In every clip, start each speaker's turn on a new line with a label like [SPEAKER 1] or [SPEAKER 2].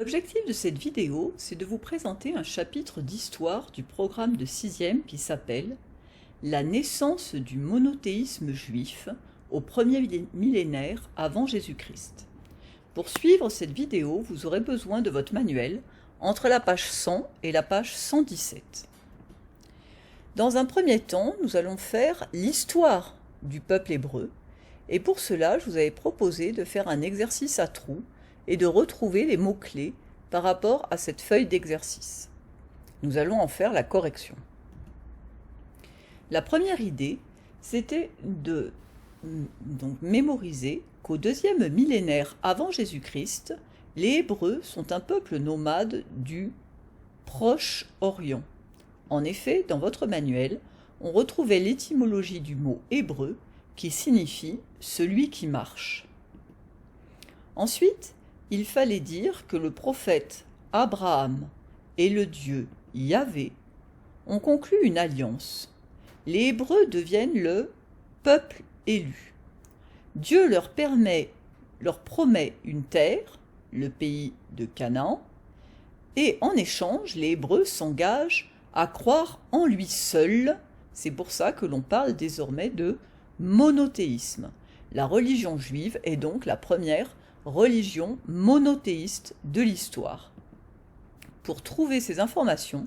[SPEAKER 1] L'objectif de cette vidéo, c'est de vous présenter un chapitre d'histoire du programme de 6e qui s'appelle « La naissance du monothéisme juif au premier millénaire avant Jésus-Christ ». Pour suivre cette vidéo, vous aurez besoin de votre manuel entre la page 100 et la page 117. Dans un premier temps, nous allons faire l'histoire du peuple hébreu, et pour cela, je vous avais proposé de faire un exercice à trous et de retrouver les mots-clés par rapport à cette feuille d'exercice. Nous allons en faire la correction. La première idée, c'était de mémoriser qu'au deuxième millénaire avant Jésus-Christ, les Hébreux sont un peuple nomade du Proche-Orient. En effet, dans votre manuel, on retrouvait l'étymologie du mot hébreu qui signifie « celui qui marche ». Ensuite, il fallait dire que le prophète Abraham et le Dieu Yahvé ont conclu une alliance. Les Hébreux deviennent le peuple élu. Dieu leur promet une terre, le pays de Canaan, et en échange, les Hébreux s'engagent à croire en lui seul. C'est pour ça que l'on parle désormais de monothéisme. La religion juive est donc la première religion monothéiste de l'histoire. Pour trouver ces informations,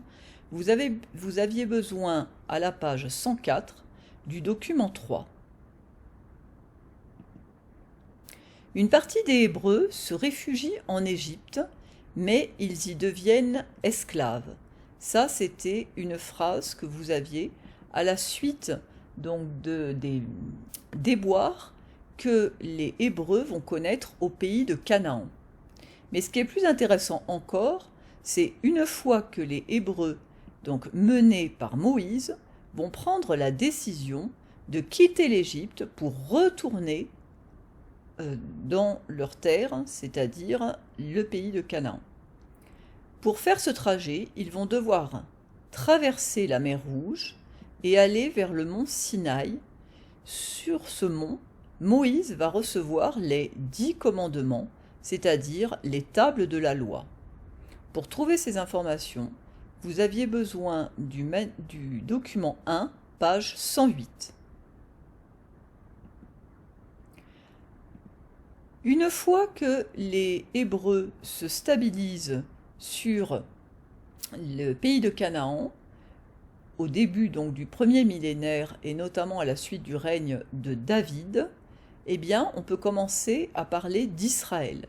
[SPEAKER 1] vous aviez besoin, à la page 104, du document 3. Une partie des Hébreux se réfugie en Égypte, mais ils y deviennent esclaves. Ça, c'était une phrase que vous aviez à la suite donc des déboires que les Hébreux vont connaître au pays de Canaan. Mais ce qui est plus intéressant encore, c'est une fois que les Hébreux, donc menés par Moïse, vont prendre la décision de quitter l'Égypte pour retourner dans leur terre, c'est-à-dire le pays de Canaan. Pour faire ce trajet, ils vont devoir traverser la mer Rouge et aller vers le mont Sinaï. Sur ce mont, Moïse va recevoir les 10 commandements, c'est-à-dire les tables de la loi. Pour trouver ces informations, vous aviez besoin du document 1, page 108. Une fois que les Hébreux se stabilisent sur le pays de Canaan, au début donc du premier millénaire et notamment à la suite du règne de David, eh bien, on peut commencer à parler d'Israël.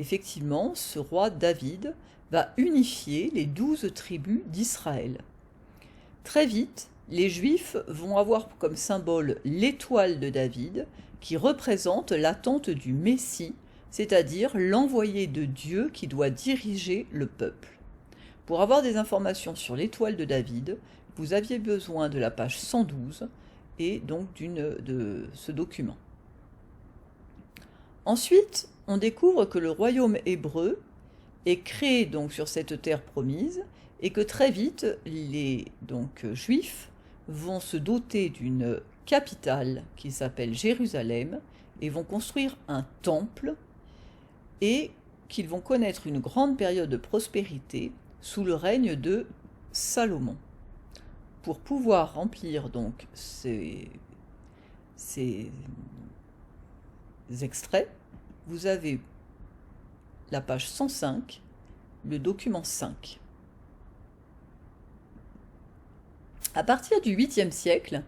[SPEAKER 1] Effectivement, ce roi David va unifier les 12 tribus d'Israël. Très vite, les Juifs vont avoir comme symbole l'étoile de David, qui représente l'attente du Messie, c'est-à-dire l'envoyé de Dieu qui doit diriger le peuple. Pour avoir des informations sur l'étoile de David, vous aviez besoin de la page 112 et donc de ce document. Ensuite, on découvre que le royaume hébreu est créé donc sur cette terre promise et que très vite, les Juifs vont se doter d'une capitale qui s'appelle Jérusalem et vont construire un temple et qu'ils vont connaître une grande période de prospérité sous le règne de Salomon. Pour pouvoir remplir donc ces extraits, vous avez la page 105, le document 5. À partir du 8e siècle,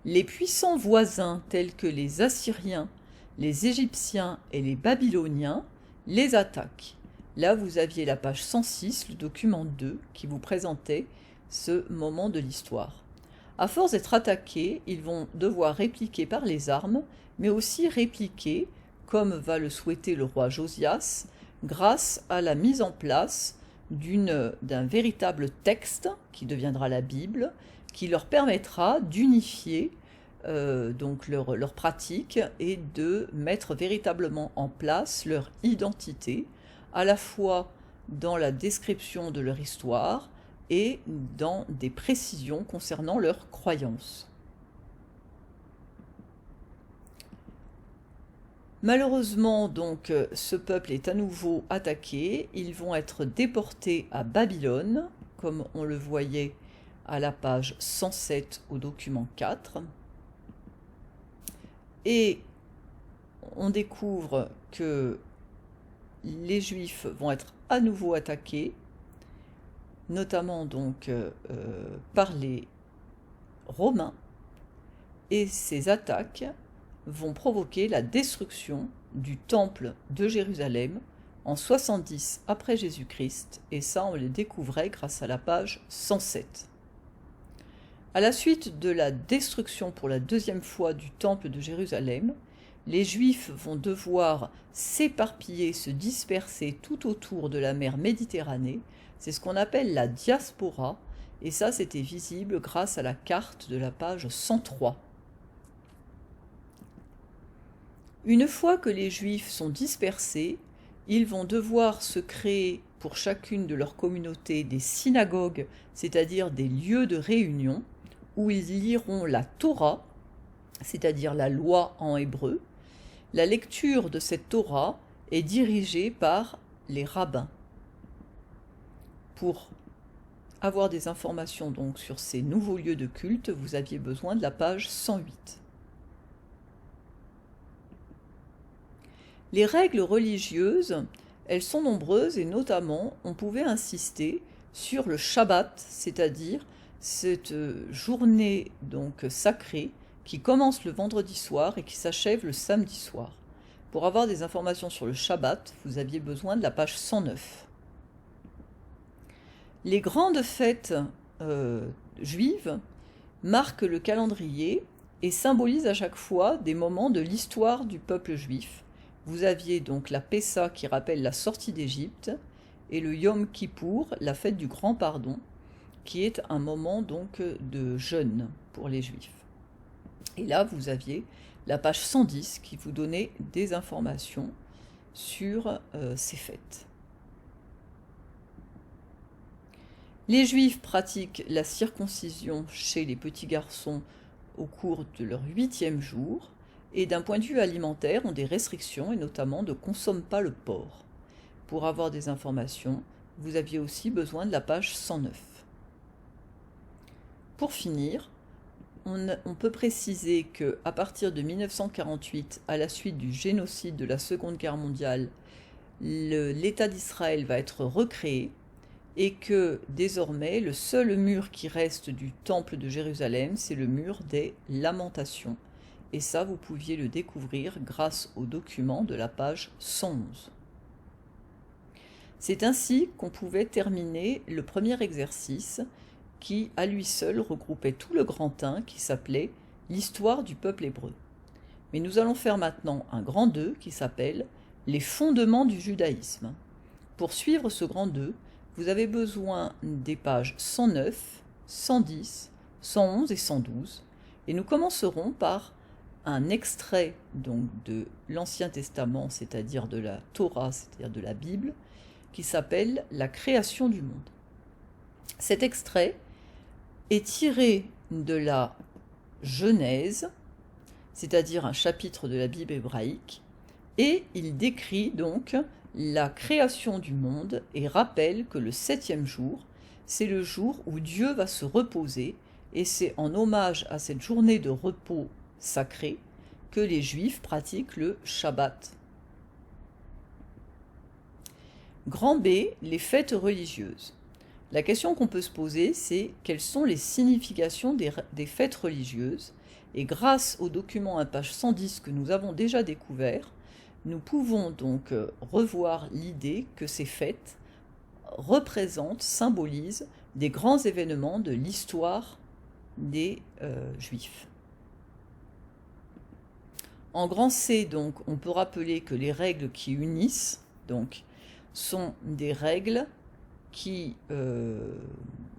[SPEAKER 1] les puissants voisins tels que les Assyriens, les Égyptiens et les Babyloniens les attaquent. Là, vous aviez la page 106, le document 2, qui vous présentait ce moment de l'histoire. À force d'être attaqués, ils vont devoir répliquer par les armes, mais aussi répliquer, comme va le souhaiter le roi Josias, grâce à la mise en place d'un véritable texte, qui deviendra la Bible, qui leur permettra d'unifier donc leur pratique et de mettre véritablement en place leur identité, à la fois dans la description de leur histoire et dans des précisions concernant leurs croyances. Malheureusement, donc, ce peuple est à nouveau attaqué. Ils vont être déportés à Babylone, comme on le voyait à la page 107 au document 4. Et on découvre que les Juifs vont être à nouveau attaqués, notamment donc par les Romains, et ces attaques vont provoquer la destruction du temple de Jérusalem en 70 après Jésus-Christ, et ça on le découvrait grâce à la page 107. À la suite de la destruction pour la deuxième fois du temple de Jérusalem, les Juifs vont devoir s'éparpiller, se disperser tout autour de la mer Méditerranée. C'est ce qu'on appelle la diaspora, et ça c'était visible grâce à la carte de la page 103. Une fois que les Juifs sont dispersés, ils vont devoir se créer pour chacune de leurs communautés des synagogues, c'est-à-dire des lieux de réunion, où ils liront la Torah, c'est-à-dire la loi en hébreu. La lecture de cette Torah est dirigée par les rabbins. Pour avoir des informations donc sur ces nouveaux lieux de culte, vous aviez besoin de la page 108. Les règles religieuses, elles sont nombreuses et notamment on pouvait insister sur le Shabbat, c'est-à-dire cette journée donc sacrée qui commence le vendredi soir et qui s'achève le samedi soir. Pour avoir des informations sur le Shabbat, vous aviez besoin de la page 109. Les grandes fêtes juives marquent le calendrier et symbolisent à chaque fois des moments de l'histoire du peuple juif. Vous aviez donc la Pessa qui rappelle la sortie d'Égypte et le Yom Kippour, la fête du grand pardon, qui est un moment donc de jeûne pour les Juifs. Et là, vous aviez la page 110 qui vous donnait des informations sur ces fêtes. Les Juifs pratiquent la circoncision chez les petits garçons au cours de leur 8e jour, et d'un point de vue alimentaire ont des restrictions et notamment ne consomment pas le porc. Pour avoir des informations, vous aviez aussi besoin de la page 109. Pour finir, on peut préciser qu'à partir de 1948, à la suite du génocide de la Seconde Guerre mondiale, l'État d'Israël va être recréé et que désormais le seul mur qui reste du temple de Jérusalem, c'est le mur des Lamentations. Et ça, vous pouviez le découvrir grâce au document de la page 111. C'est ainsi qu'on pouvait terminer le premier exercice qui, à lui seul, regroupait tout le grand 1 qui s'appelait « L'histoire du peuple hébreu ». Mais nous allons faire maintenant un grand 2 qui s'appelle « Les fondements du judaïsme ». Pour suivre ce grand 2, vous avez besoin des pages 109, 110, 111 et 112. Et nous commencerons par un extrait donc de l'Ancien Testament, c'est-à-dire de la Torah, c'est-à-dire de la Bible, qui s'appelle « La création du monde ». Cet extrait est tiré de la Genèse, c'est-à-dire un chapitre de la Bible hébraïque, et il décrit donc la création du monde et rappelle que le 7e jour, c'est le jour où Dieu va se reposer, et c'est en hommage à cette journée de repos sacré que les Juifs pratiquent le Shabbat. Grand B, les fêtes religieuses. La question qu'on peut se poser, c'est quelles sont les significations des fêtes religieuses, et grâce au document à page 110 que nous avons déjà découvert, nous pouvons donc revoir l'idée que ces fêtes représentent, symbolisent des grands événements de l'histoire des Juifs. En grand C, donc, on peut rappeler que les règles qui unissent donc, sont des règles qui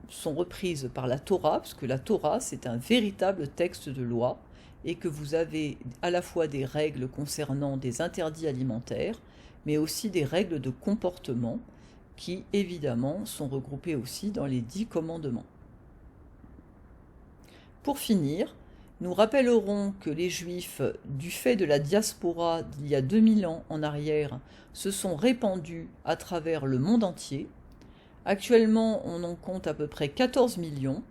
[SPEAKER 1] sont reprises par la Torah, parce que la Torah, c'est un véritable texte de loi, et que vous avez à la fois des règles concernant des interdits alimentaires, mais aussi des règles de comportement, qui, évidemment, sont regroupées aussi dans les 10 commandements. Pour finir, Nous rappellerons que les Juifs, du fait de la diaspora d'il y a 2000 ans en arrière, se sont répandus à travers le monde entier. Actuellement, on en compte à peu près 14 millions,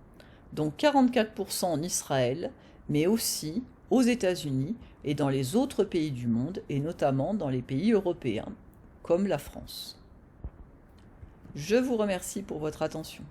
[SPEAKER 1] dont 44% en Israël, mais aussi aux États-Unis et dans les autres pays du monde, et notamment dans les pays européens, comme la France. Je vous remercie pour votre attention.